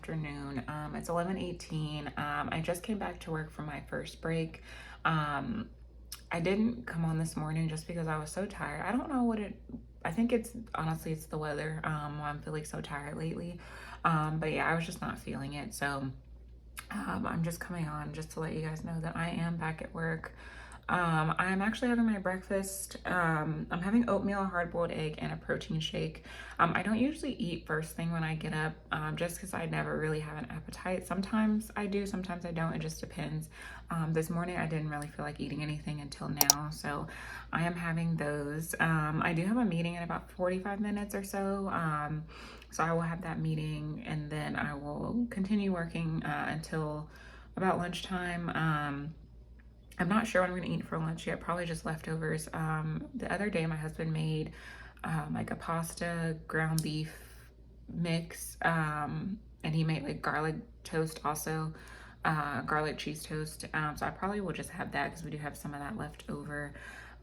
afternoon. It's 11:18. I just came back to work from my first break. I didn't come on this morning just because I was so tired. I don't know what I think it's honestly it's the weather. Why I'm feeling so tired lately. But yeah, I was just not feeling it. So I'm just coming on just to let you guys know that I am back at work. I'm actually having my breakfast. I'm having oatmeal, a hard-boiled egg, and a protein shake. I don't usually eat first thing when I get up, just because I never really have an appetite. Sometimes I do, sometimes I don't. It just depends. This morning I didn't really feel like eating anything until now, so I am having those. I do have a meeting in about 45 minutes or so. So I will have that meeting and then I will continue working until about lunchtime. I'm not sure what I'm going to eat for lunch yet, probably just leftovers. The other day my husband made like a pasta ground beef mix, and he made like garlic toast also, garlic cheese toast. So I probably will just have that because we do have some of that left over.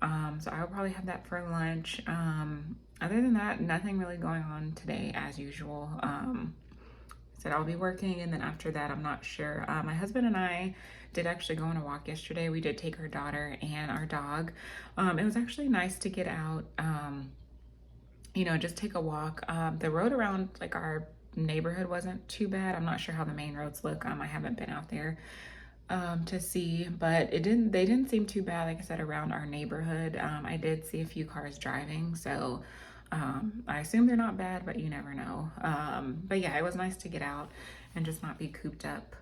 So I will probably have that for lunch. Other than that, nothing really going on today as usual. Said I'll be working, and then after that I'm not sure. My husband and I did actually go on a walk yesterday. We did take our daughter and our dog. It was actually nice to get out, you know, just take a walk. The road around like our neighborhood wasn't too bad. I'm not sure how the main roads look. I haven't been out there to see, but they didn't seem too bad, like I said, around our neighborhood. I did see a few cars driving, so I assume they're not bad, but you never know. But yeah, it was nice to get out and just not be cooped up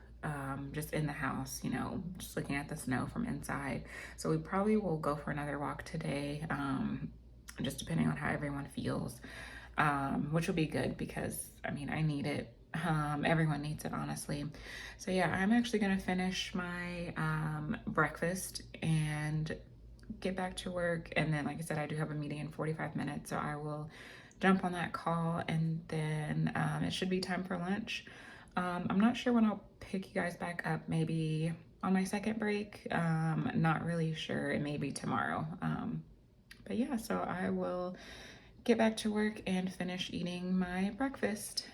just in the house, you know, just looking at the snow from inside. So we probably will go for another walk today, just depending on how everyone feels, which will be good because I mean I need it. Everyone needs it, honestly. So yeah, I'm actually gonna finish my breakfast and get back to work, and then like I said, I do have a meeting in 45 minutes, so I will jump on that call, and then it should be time for lunch. I'm not sure when I'll pick you guys back up, maybe on my second break. Not really sure. It may be tomorrow. But yeah, so I will get back to work and finish eating my breakfast.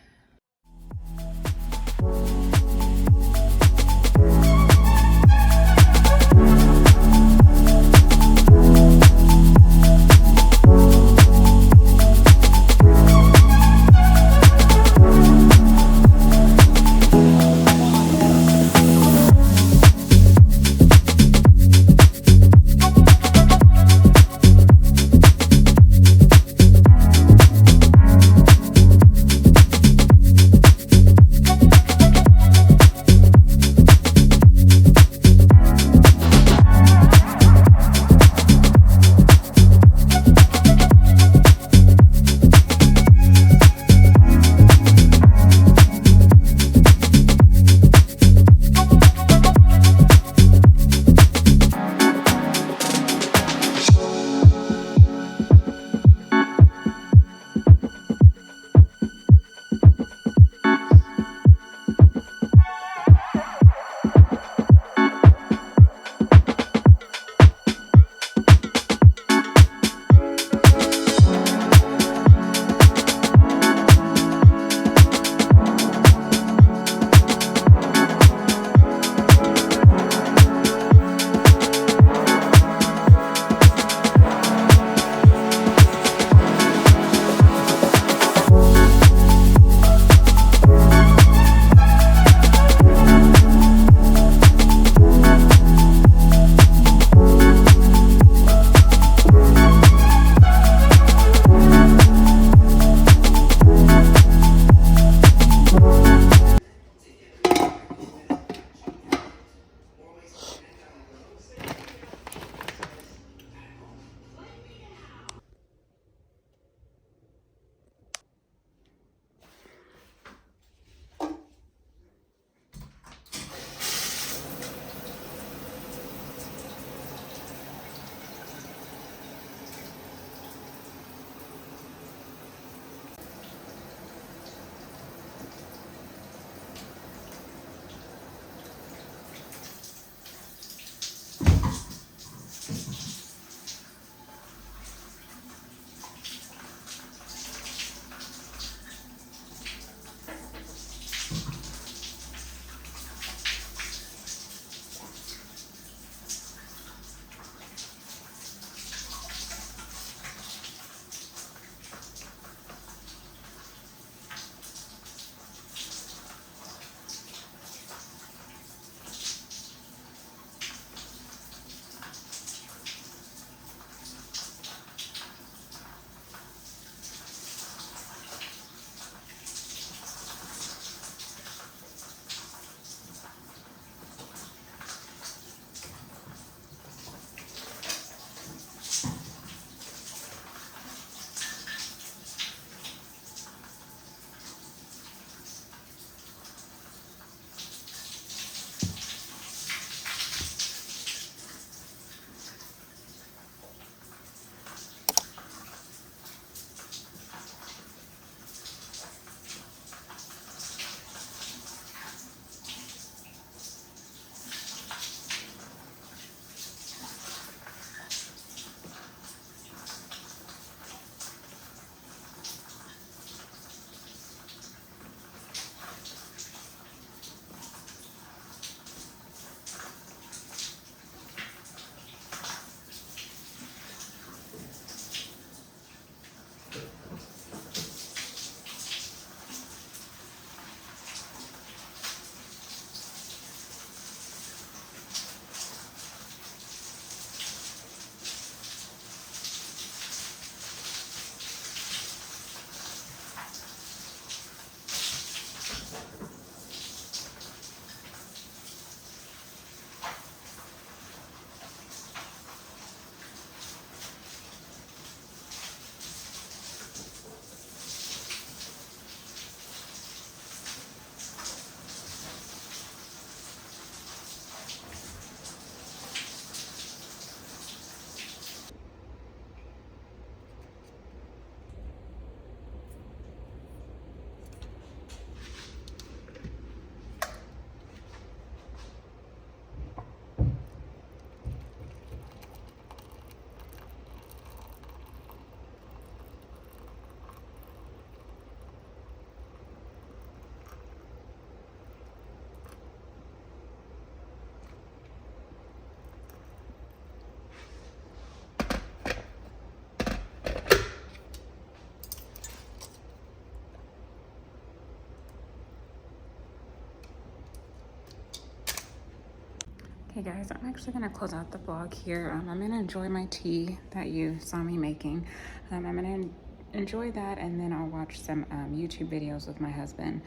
guys, I'm actually gonna close out the vlog here. I'm gonna enjoy my tea that you saw me making. I'm gonna enjoy that, and then I'll watch some YouTube videos with my husband.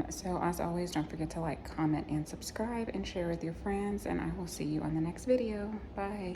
So as always, don't forget to like, comment, and subscribe, and share with your friends, and I will see you on the next video. Bye.